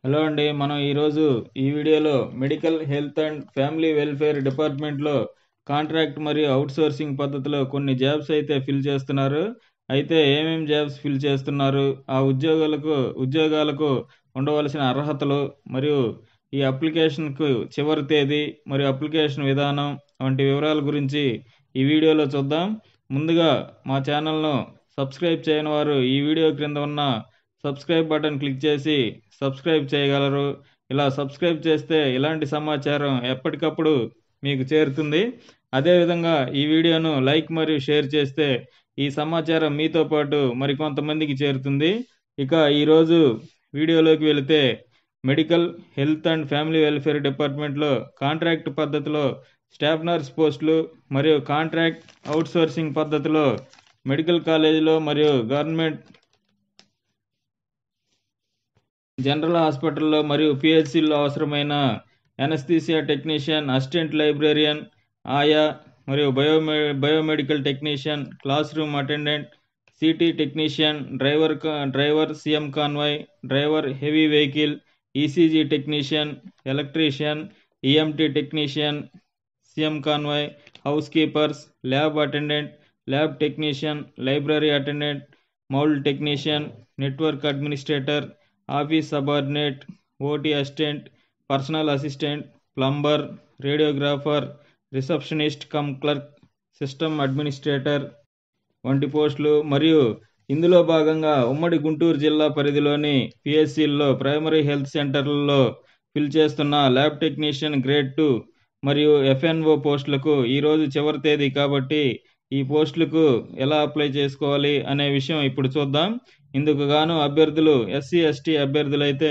Hello అండి. మనం ఈరోజు ఈ వీడియోలో medical health and family welfare డిపార్ట్మెంట్లో కాంట్రాక్ట్ మరియు అవుట్సోర్సింగ్ పద్ధతిలో కొన్ని జాబ్స్ అయితే ఫిల్ చేస్తున్నారు. అయితే ఏమేమి జాబ్స్ ఫిల్ చేస్తున్నారు, ఆ ఉద్యోగాలకు ఉండవలసిన అర్హతలు మరియు ఈ అప్లికేషన్కు చివరి తేదీ మరియు అప్లికేషన్ విధానం వంటి వివరాల గురించి ఈ వీడియోలో చూద్దాం. ముందుగా మా ఛానల్ను సబ్స్క్రైబ్ చేయని వారు ఈ వీడియో క్రింద ఉన్న సబ్స్క్రైబ్ బటన్ క్లిక్ చేసి సబ్స్క్రైబ్ చేయగలరు. ఇలా సబ్స్క్రైబ్ చేస్తే ఇలాంటి సమాచారం ఎప్పటికప్పుడు మీకు చేరుతుంది. అదేవిధంగా ఈ వీడియోను లైక్ మరియు షేర్ చేస్తే ఈ సమాచారం మీతో పాటు మరికొంతమందికి చేరుతుంది. ఇక ఈరోజు వీడియోలోకి వెళితే medical health and family welfare డిపార్ట్మెంట్లో కాంట్రాక్ట్ పద్ధతిలో స్టాఫ్ నర్స్ పోస్టులు మరియు కాంట్రాక్ట్ అవుట్సోర్సింగ్ పద్ధతిలో మెడికల్ కాలేజీలో మరియు గవర్నమెంట్ జనరల్ హాస్పిటల్లో మరియు పిహెచ్సిలో అవసరమైన ఎనస్థీసియా టెక్నీషియన్, అసిస్టెంట్ లైబ్రేరియన్, ఆయా మరియు biomedical technician, class room attendant, city technician, driver CM convoy, driver heavy vehicle, ECG technician, electrician, EMT technician, CM convoy, house keepers, lab attendant, lab technician, library attendant, mould technician, network administrator, office subordinate, OT assistant, personal assistant, plumber, radiographer, receptionist come clerk, system administrator వంటి పోస్టులు మరియు ఇందులో భాగంగా ఉమ్మడి గుంటూరు జిల్లా పరిధిలోని పిఎస్సిల్లో primary health సెంటర్లలో fill చేస్తున్న ల్యాబ్ టెక్నీషియన్ గ్రేడ్ 2 మరియు ఎఫ్ఎన్ఓ పోస్టులకు ఈరోజు చివరి తేదీ కాబట్టి ఈ పోస్టులకు ఎలా అప్లై చేసుకోవాలి అనే విషయం ఇప్పుడు చూద్దాం. ఇందుకు గాను అభ్యర్థులు ఎస్సీ ఎస్టీ అభ్యర్థులైతే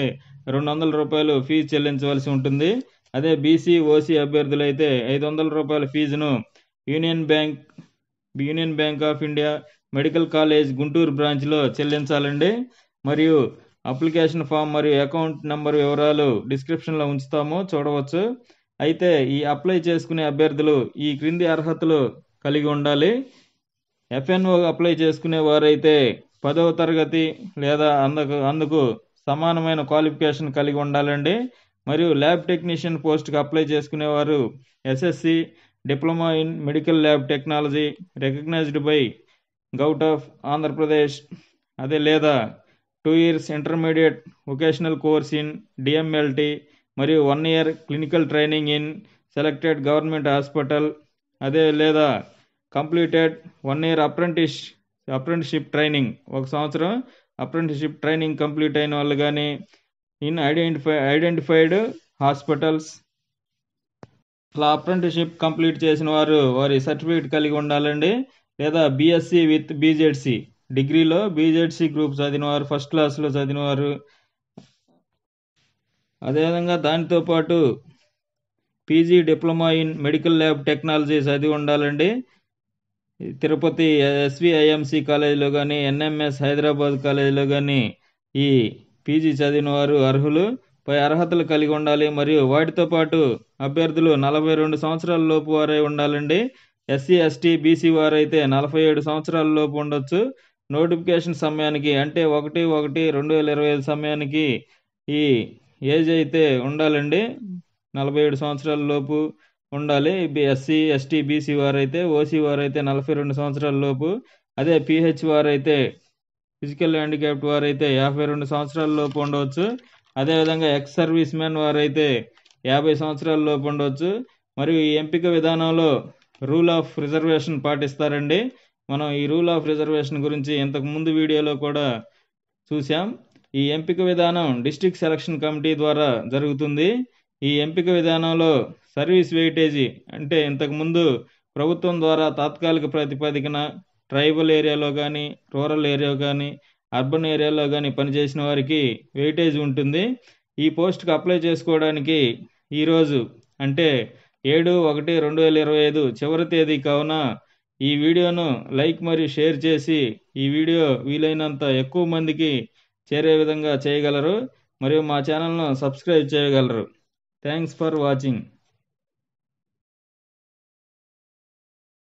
₹200 ఫీజు చెల్లించవలసి ఉంటుంది. అదే బీసీ ఓసీ అభ్యర్థులైతే ₹500 ఫీజును union bank of India medical college Guntur బ్రాంచ్లో చెల్లించాలండి. మరియు అప్లికేషన్ ఫామ్ మరియు అకౌంట్ నంబర్ వివరాలు డిస్క్రిప్షన్లో ఉంచుతాము, చూడవచ్చు. అయితే ఈ అప్లై చేసుకునే అభ్యర్థులు ఈ క్రింది అర్హతలు కలిగి ఉండాలి. ఎఫ్ఎన్ఓ అప్లై చేసుకునే వారైతే 10వ తరగతి లేదా అందుకు సమానమైన క్వాలిఫికేషన్ కలిగి ఉండాలండి. మరియు ల్యాబ్ టెక్నీషియన్ పోస్ట్కి అప్లై చేసుకునేవారు SSC, diploma in medical lab technology recognised by govt of Andhra Pradesh, అదే లేదా 2 years intermediate vocational course in DMLT మరియు 1 year clinical training in selected government hospital, అదే లేదా కంప్లీటెడ్ 1 year అప్రెంటిస్షిప్ ట్రైనింగ్, 1 సంవత్సరం అప్రెంటిస్షిప్ ట్రైనింగ్ కంప్లీట్ అయిన వాళ్ళు కానీ ఇన్ ఐడెంటిఫైడ్ హాస్పిటల్స్. అలా అప్రెంటిస్షిప్ కంప్లీట్ చేసిన వారి సర్టిఫికేట్ కలిగి ఉండాలండి. లేదా బీఎస్సీ విత్ బీజెడ్సీ, డిగ్రీలో బీజెడ్సీ గ్రూప్ చదివినవారు, ఫస్ట్ క్లాస్లో చదివినవారు. అదేవిధంగా దానితో పాటు PG diploma in medical lab technology చదివి ఉండాలండి. తిరుపతి ఎస్విఐఎంసి కాలేజీలో కానీ ఎన్ఎంఎస్ హైదరాబాద్ కాలేజీలో కానీ ఈ పీజీ చదివిన వారు అర్హులు. పై అర్హతలు కలిగి ఉండాలి. మరియు వాటితో పాటు అభ్యర్థులు 42 సంవత్సరాల లోపు వారై ఉండాలండి. ఎస్సీ ఎస్టీ బీసీ వారైతే 47 సంవత్సరాల లోపు ఉండొచ్చు. నోటిఫికేషన్ సమయానికి అంటే 1/1/2025 సమయానికి ఈ ఏజ్ అయితే ఉండాలండి, 47 సంవత్సరాల లోపు ఉండాలి. ఎస్సీ ఎస్టీ బీసీ వారైతే, ఓసీ వారైతే 42 సంవత్సరాల లోపు, అదే పిహెచ్ వారైతే ఫిజికల్ హ్యాండిక్యాప్ట్ వారైతే 52 సంవత్సరాల లోపు ఉండవచ్చు. అదేవిధంగా ఎక్స్ సర్వీస్ మెన్ వారైతే 50 సంవత్సరాల లోపు ఉండవచ్చు. మరియు ఈ ఎంపిక విధానంలో రూల్ ఆఫ్ రిజర్వేషన్ పాటిస్తారండి. మనం ఈ రూల్ ఆఫ్ రిజర్వేషన్ గురించి ఇంతకు ముందు వీడియోలో కూడా చూసాం. ఈ ఎంపిక విధానం డిస్ట్రిక్ట్ సెలక్షన్ కమిటీ ద్వారా జరుగుతుంది. ఈ ఎంపిక విధానంలో సర్వీస్ వెయిటేజీ అంటే ఇంతకుముందు ప్రభుత్వం ద్వారా తాత్కాలిక ప్రాతిపదికన ట్రైబల్ ఏరియాలో కానీ, రూరల్ ఏరియా కానీ, అర్బన్ ఏరియాలో కానీ పనిచేసిన వారికి వెయిటేజ్ ఉంటుంది. ఈ పోస్ట్కి అప్లై చేసుకోవడానికి ఈరోజు అంటే 7/1/2025 చివరి తేదీ కావున ఈ వీడియోను లైక్ మరియు షేర్ చేసి ఈ వీడియో వీలైనంత ఎక్కువ మందికి చేరే విధంగా చేయగలరు. మరియు మా ఛానల్ను సబ్స్క్రైబ్ చేయగలరు. Thanks for watching.